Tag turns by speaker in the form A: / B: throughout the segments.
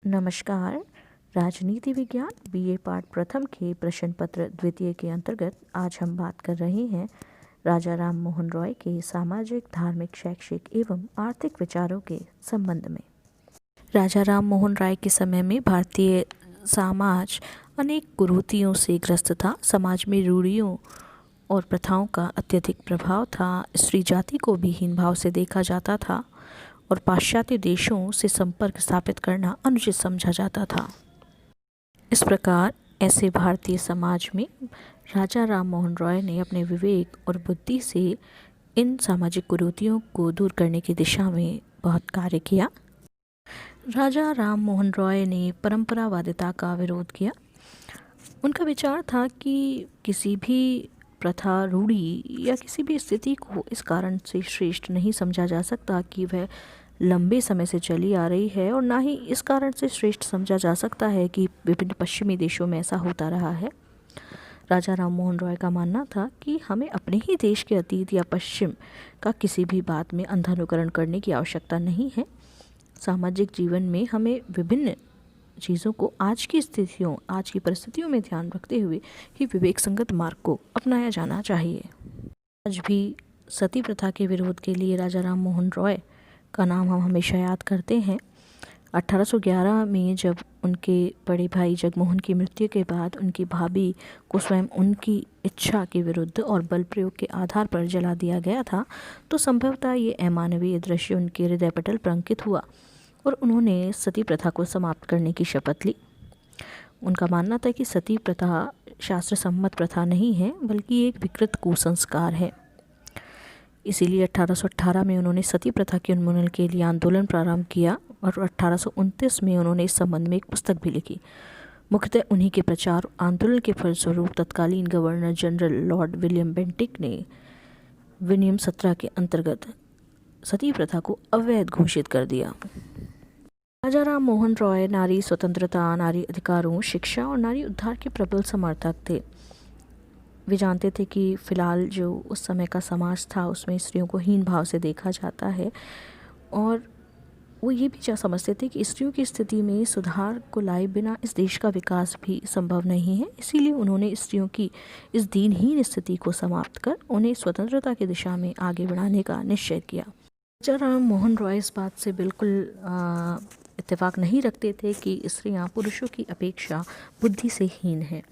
A: नमस्कार। राजनीति विज्ञान बीए पाठ प्रथम के प्रश्न पत्र द्वितीय के अंतर्गत आज हम बात कर रहे हैं राजा राम मोहन रॉय के सामाजिक, धार्मिक, शैक्षिक एवं आर्थिक विचारों के संबंध में। राजा राम मोहन राय के समय में भारतीय समाज अनेक कुरीतियों से ग्रस्त था। समाज में रूढ़ियों और प्रथाओं का अत्यधिक प्रभाव था। स्त्री जाति को भी हीन भाव से देखा जाता था और पाश्चात्य देशों से संपर्क स्थापित करना अनुचित समझा जाता था। इस प्रकार ऐसे भारतीय समाज में राजा राम मोहन रॉय ने अपने विवेक और बुद्धि से इन सामाजिक कुरीतियों को दूर करने की दिशा में बहुत कार्य किया। राजा राम मोहन रॉय ने परंपरावादिता का विरोध किया। उनका विचार था कि किसी भी प्रथा, रूढ़ी या किसी भी स्थिति को इस कारण से श्रेष्ठ नहीं समझा जा सकता कि वह लंबे समय से चली आ रही है, और ना ही इस कारण से श्रेष्ठ समझा जा सकता है कि विभिन्न पश्चिमी देशों में ऐसा होता रहा है। राजा राम मोहन रॉय का मानना था कि हमें अपने ही देश के अतीत या पश्चिम का किसी भी बात में अंधानुकरण करने की आवश्यकता नहीं है। सामाजिक जीवन में हमें विभिन्न चीज़ों को आज की स्थितियों, आज की परिस्थितियों में ध्यान रखते हुए ही विवेक संगत मार्ग को अपनाया जाना चाहिए। आज भी सती प्रथा के विरोध के लिए राजा राम मोहन रॉय का नाम हम हमेशा याद करते हैं। 1811 में जब उनके बड़े भाई जगमोहन की मृत्यु के बाद उनकी भाभी को स्वयं उनकी इच्छा के विरुद्ध और बल प्रयोग के आधार पर जला दिया गया था, तो संभवतः ये अमानवीय दृश्य उनके हृदय पटल पर अंकित हुआ और उन्होंने सती प्रथा को समाप्त करने की शपथ ली। उनका मानना था कि सती प्रथा शास्त्र सम्मत प्रथा नहीं है, बल्कि एक विकृत कुसंस्कार है। इसीलिए 1818 में उन्होंने सती प्रथा के उन्मूलन के लिए आंदोलन प्रारंभ किया और 1829 में उन्होंने इस संबंध में एक पुस्तक भी लिखी। मुख्यतः उन्हीं के प्रचार आंदोलन के फलस्वरूप तत्कालीन governor general Lord William Bentinck ने विनियम 17 के अंतर्गत सती प्रथा को अवैध घोषित कर दिया। राजा राम मोहन रॉय नारी स्वतंत्रता, नारी अधिकारों, शिक्षा और नारी उद्धार के प्रबल समर्थक थे। वे जानते थे कि फ़िलहाल जो उस समय का समाज था उसमें स्त्रियों को हीन भाव से देखा जाता है, और वो ये भी समझते थे कि स्त्रियों की स्थिति में सुधार को लाए बिना इस देश का विकास भी संभव नहीं है। इसीलिए उन्होंने स्त्रियों की इस दीनहीन स्थिति को समाप्त कर उन्हें स्वतंत्रता की दिशा में आगे बढ़ाने का निश्चय किया। राजा राम मोहन रॉय इस बात से बिल्कुल इत्तेफाक नहीं रखते थे कि स्त्रियाँ पुरुषों की अपेक्षा बुद्धि से हीन हैं।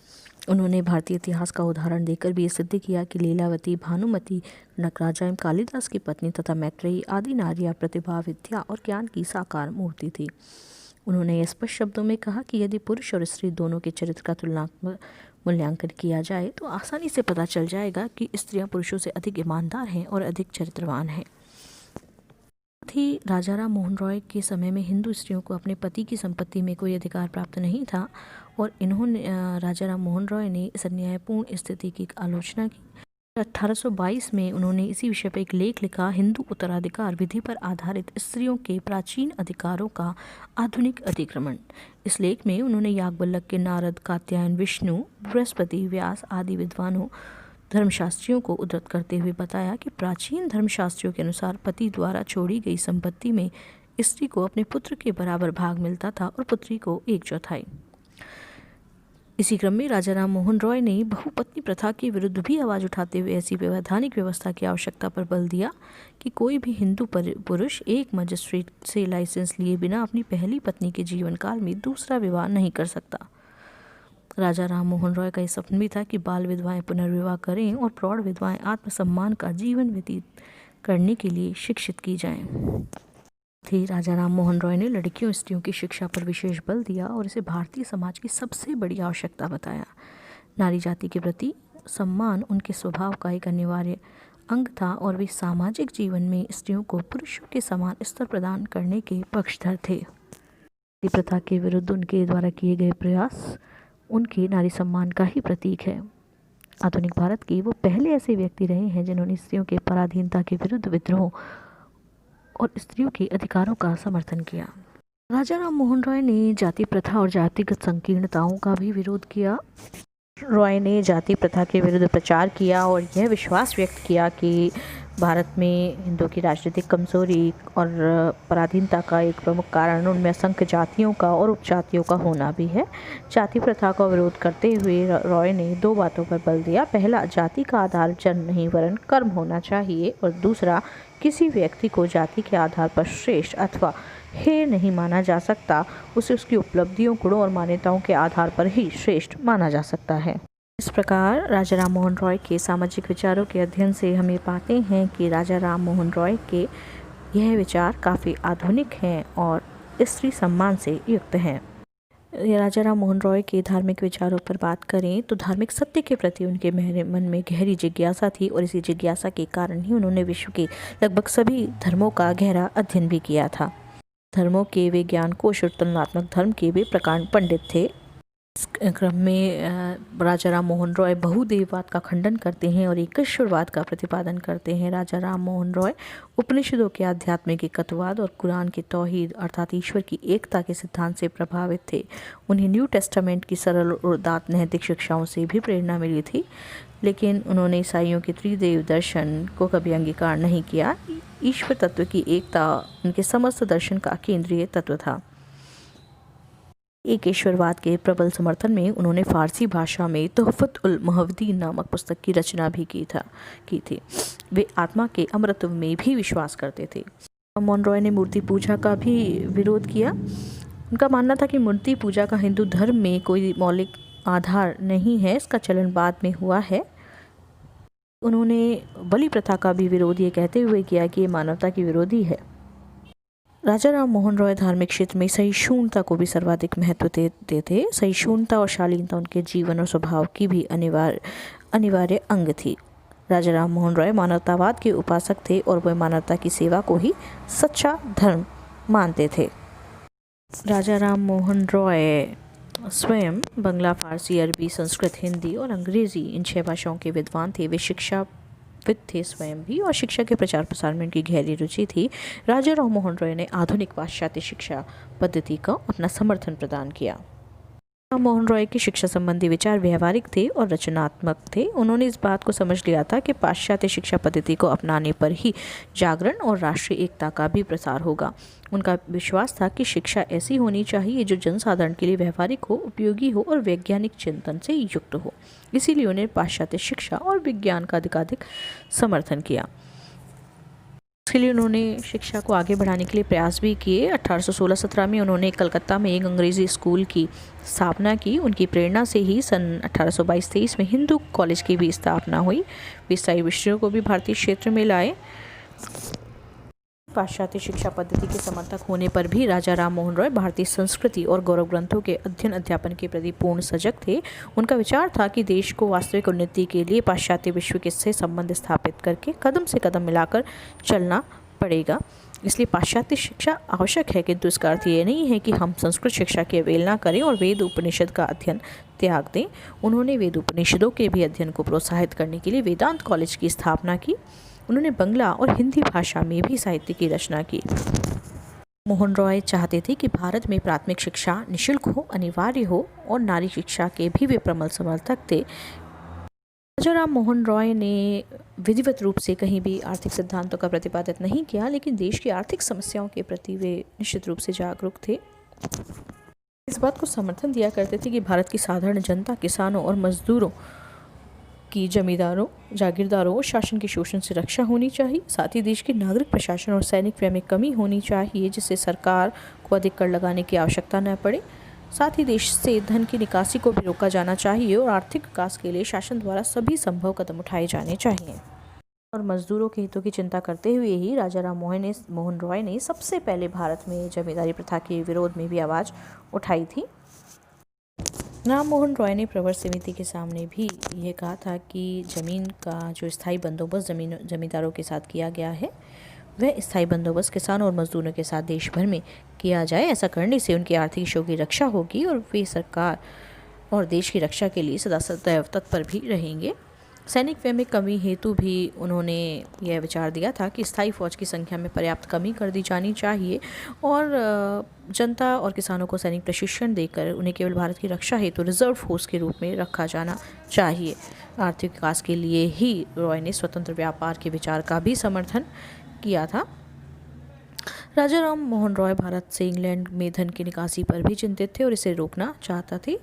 A: उन्होंने भारतीय इतिहास का उदाहरण देकर भी ये सिद्ध किया कि लीलावती, भानुमति, नटराजा एवं कालिदास की पत्नी तथा मैत्रेयी आदि नारियां प्रतिभा, विद्या और ज्ञान की साकार मूर्ति थी। उन्होंने स्पष्ट शब्दों में कहा कि यदि पुरुष और स्त्री दोनों के चरित्र का तुलनात्मक मूल्यांकन किया जाए तो आसानी से पता चल जाएगा कि स्त्रियाँ पुरुषों से अधिक ईमानदार हैं और अधिक चरित्रवान हैं। ही राजा राम मोहन रॉय के समय में हिंदू स्त्रियों को अपने पति की संपत्ति में कोई अधिकार प्राप्त नहीं था, और इन्होंने राजा राम मोहन रॉय ने इस अन्यायपूर्ण स्थिति की आलोचना की। 1822 में उन्होंने इसी विषय पर एक लेख लिखा, हिंदू उत्तराधिकार विधि पर आधारित स्त्रियों के प्राचीन अधिकारों का आधुनिक अतिक्रमण। इस लेख में उन्होंने याज्ञवल्क्य के नारद, कात्यायन, विष्णु, बृहस्पति, व्यास आदि विद्वानों धर्मशास्त्रियों को उद्धृत करते हुए बताया कि प्राचीन धर्मशास्त्रियों के अनुसार पति द्वारा छोड़ी गई संपत्ति में स्त्री को अपने पुत्र के बराबर भाग मिलता था और पुत्री को 1/4। इसी क्रम में राजा राम मोहन रॉय ने बहुपत्नी प्रथा के विरुद्ध भी आवाज़ उठाते हुए ऐसी वैधानिक व्यवस्था की आवश्यकता पर बल दिया कि कोई भी हिंदू पुरुष एक मजिस्ट्रेट से लाइसेंस लिए बिना अपनी पहली पत्नी के जीवन काल में दूसरा विवाह नहीं कर सकता। राजा राम मोहन रॉय का यह सपना भी था कि बाल विधवाएं पुनर्विवाह करें और प्रौढ़ विधवाएं आत्मसम्मान का जीवन व्यतीत करने के लिए शिक्षित की जाएं। थे राजा राम मोहन रॉय ने लड़कियों स्त्रियों की शिक्षा पर विशेष बल दिया और इसे भारतीय समाज की सबसे बड़ी आवश्यकता बताया। नारी जाति के प्रति सम्मान उनके स्वभाव का एक अनिवार्य अंग था और वे सामाजिक जीवन में स्त्रियों को पुरुषों के समान स्तर प्रदान करने के पक्षधर थे। प्रथा के विरुद्ध उनके द्वारा किए गए प्रयास उनके नारी सम्मान का ही प्रतीक है। आधुनिक भारत के वो पहले ऐसे व्यक्ति रहे हैं जिन्होंने स्त्रियों के पराधीनता के विरुद्ध विद्रोह और स्त्रियों के अधिकारों का समर्थन किया। राजा राम मोहन रॉय ने जाति प्रथा और जातिगत संकीर्णताओं का भी विरोध किया। रॉय ने जाति प्रथा के विरुद्ध प्रचार किया और यह विश्वास व्यक्त किया कि भारत में हिंदुओं की राजनीतिक कमजोरी और पराधीनता का एक प्रमुख कारण उनमें असंख्य जातियों का और उपजातियों का होना भी है। जाति प्रथा का विरोध करते हुए रॉय ने दो बातों पर बल दिया। पहला, जाति का आधार जन्म नहीं वरन कर्म होना चाहिए, और दूसरा, किसी व्यक्ति को जाति के आधार पर श्रेष्ठ अथवा हेय नहीं माना जा सकता, उसे उसकी उपलब्धियों, गुणों और मान्यताओं के आधार पर ही श्रेष्ठ माना जा सकता है। इस प्रकार राजा राम मोहन रॉय के सामाजिक विचारों के अध्ययन से हम ये पाते हैं कि राजा राम मोहन रॉय के यह विचार काफ़ी आधुनिक हैं और स्त्री सम्मान से युक्त हैं। राजा राम मोहन रॉय के धार्मिक विचारों पर बात करें तो धार्मिक सत्य के प्रति उनके मन में गहरी जिज्ञासा थी, और इसी जिज्ञासा के कारण ही उन्होंने विश्व के लगभग सभी धर्मों का गहरा अध्ययन भी किया था। धर्मों के वे ज्ञानकोश और तुलनात्मक धर्म के वे प्रकांड पंडित थे। इस क्रम में राजा राम मोहन रॉय बहुदेववाद का खंडन करते हैं और एकेश्वरवाद का प्रतिपादन करते हैं। राजा राम मोहन रॉय उपनिषदों के आध्यात्मिक एकत्ववाद और कुरान के तौहीद अर्थात ईश्वर की एकता के सिद्धांत से प्रभावित थे। उन्हें न्यू टेस्टामेंट की सरल और उदात्त नैतिक शिक्षाओं से भी प्रेरणा मिली थी, लेकिन उन्होंने ईसाइयों के त्रिदेव दर्शन को कभी अंगीकार नहीं किया। ईश्वर तत्व की एकता उनके समस्त दर्शन का केंद्रीय तत्व था। एकेश्वरवाद के प्रबल समर्थन में उन्होंने फारसी भाषा में तोहफत उल मुहव्वदीन नामक पुस्तक की रचना भी की थी। वे आत्मा के अमरत्व में भी विश्वास करते थे। मोहन रॉय ने मूर्ति पूजा का भी विरोध किया। उनका मानना था कि मूर्ति पूजा का हिंदू धर्म में कोई मौलिक आधार नहीं है, इसका चलन बाद में हुआ है। उन्होंने बलि प्रथा का भी विरोध ये कहते हुए किया कि ये मानवता की विरोधी है। राजा राम मोहन रॉय धार्मिक क्षेत्र में सहिष्णुता को भी सर्वाधिक महत्व देते थे। सहिष्णुता और शालीनता उनके जीवन और स्वभाव की भी अनिवार्य अंग थी। राजा राम मोहन रॉय मानवतावाद के उपासक थे और वह मानवता की सेवा को ही सच्चा धर्म मानते थे। राजा राम मोहन रॉय स्वयं बंगला, फारसी, अरबी, संस्कृत, हिंदी और अंग्रेजी इन 6 भाषाओं के विद्वान थे। वे शिक्षाविद थे स्वयं भी, और शिक्षा के प्रचार प्रसार में उनकी गहरी रुचि थी। राजा राम मोहन रॉय ने आधुनिक पाश्चात्य शिक्षा पद्धति को अपना समर्थन प्रदान किया। राम मोहन रॉय के शिक्षा संबंधी विचार व्यवहारिक थे और रचनात्मक थे। उन्होंने इस बात को समझ लिया था कि पाश्चात्य शिक्षा पद्धति को अपनाने पर ही जागरण और राष्ट्रीय एकता का भी प्रसार होगा। उनका विश्वास था कि शिक्षा ऐसी होनी चाहिए जो जनसाधारण के लिए व्यवहारिक हो, उपयोगी हो और वैज्ञानिक चिंतन से युक्त हो। इसीलिए उन्हें पाश्चात्य शिक्षा और विज्ञान का अधिकाधिक समर्थन किया। इसके लिए उन्होंने शिक्षा को आगे बढ़ाने के लिए प्रयास भी किए। 1816-17 में उन्होंने कलकत्ता में एक अंग्रेजी स्कूल की स्थापना की। उनकी प्रेरणा से ही सन 1822-23 में हिंदू कॉलेज की भी स्थापना हुई। वे ईसाई विषयों को भी भारतीय क्षेत्र में लाए। पाश्चात्य शिक्षा पद्धति के समर्थक होने पर भी राजा राम मोहन रॉय भारतीय संस्कृति और गौरव ग्रंथों के अध्ययन अध्यापन के प्रति पूर्ण सजग थे। उनका विचार था कि देश को वास्तविक उन्नति के लिए पाश्चात्य विश्व के से संबंध स्थापित करके कदम से कदम मिलाकर चलना पड़ेगा। इसलिए पाश्चात्य शिक्षा आवश्यक है, किंतु इसका अर्थ ये नहीं है कि हम संस्कृत शिक्षा की अवहेलना करें और वेद उपनिषद का अध्ययन त्याग दें। उन्होंने वेद उपनिषदों के भी अध्ययन को प्रोत्साहित करने के लिए वेदांत कॉलेज की स्थापना की। उन्होंने बंगला और हिंदी भाषा में भी साहित्य की रचना की। मोहन रॉय चाहते थे कि भारत में प्राथमिक शिक्षा निःशुल्क हो, अनिवार्य हो, और नारी शिक्षा के भी वे प्रबल समर्थक थे। राजा राम मोहन रॉय ने विधिवत रूप से कहीं भी आर्थिक सिद्धांतों का प्रतिपादित नहीं किया, लेकिन देश की आर्थिक समस्याओं के प्रति वे निश्चित रूप से जागरूक थे। इस बात को समर्थन दिया करते थे कि भारत की साधारण जनता, किसानों और मजदूरों की जमींदारों, जागीरदारों और शासन के शोषण से रक्षा होनी चाहिए। साथ ही देश के नागरिक प्रशासन और सैनिक व्यय में कमी होनी चाहिए, जिससे सरकार को अधिक कर लगाने की आवश्यकता न पड़े। साथ ही देश से धन की निकासी को भी रोका जाना चाहिए और आर्थिक विकास के लिए शासन द्वारा सभी संभव कदम उठाए जाने चाहिए। और मजदूरों के हितों की चिंता करते हुए ही राजा राम मोहन रॉय ने सबसे पहले भारत में जमींदारी प्रथा के विरोध में भी आवाज़ उठाई थी। राम मोहन रॉय ने प्रवर समिति के सामने भी यह कहा था कि ज़मीन का जो स्थायी बंदोबस्त जमींदारों के साथ किया गया है, वह स्थायी बंदोबस्त किसानों और मजदूरों के साथ देश भर में किया जाए। ऐसा करने से उनकी आर्थिक हितों की रक्षा होगी और वे सरकार और देश की रक्षा के लिए सदा सदैव तत्पर भी रहेंगे। सैनिक व्यय में कमी हेतु भी उन्होंने यह विचार दिया था कि स्थायी फौज की संख्या में पर्याप्त कमी कर दी जानी चाहिए और जनता और किसानों को सैनिक प्रशिक्षण देकर उन्हें केवल भारत की रक्षा हेतु रिजर्व फोर्स के रूप में रखा जाना चाहिए। आर्थिक विकास के लिए ही रॉय ने स्वतंत्र व्यापार के विचार का भी समर्थन किया था। राजा राम मोहन रॉय भारत से इंग्लैंड में धन की निकासी पर भी चिंतित थे और इसे रोकना चाहता थे।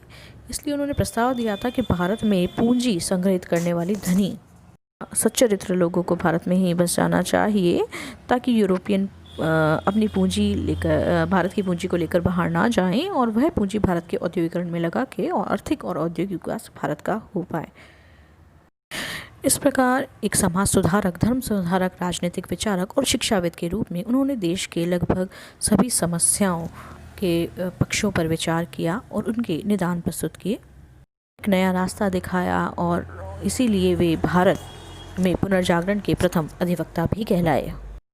A: इसलिए उन्होंने प्रस्ताव दिया था कि भारत में पूंजी संग्रहित करने वाली धनी सच्चरित्र लोगों को भारत में ही बस जाना चाहिए, ताकि यूरोपियन अपनी पूंजी लेकर भारत की पूंजी को लेकर बाहर ना जाएं और वह पूंजी भारत के औद्योगिकरण में लगा के और आर्थिक और औद्योगिक विकास भारत का हो पाए। इस प्रकार एक समाज सुधारक, धर्म सुधारक, राजनीतिक विचारक और शिक्षाविद के रूप में उन्होंने देश के लगभग सभी समस्याओं के पक्षों पर विचार किया और उनके निदान प्रस्तुत किए, एक नया रास्ता दिखाया और इसीलिए वे भारत में पुनर्जागरण के प्रथम अधिवक्ता भी कहलाए।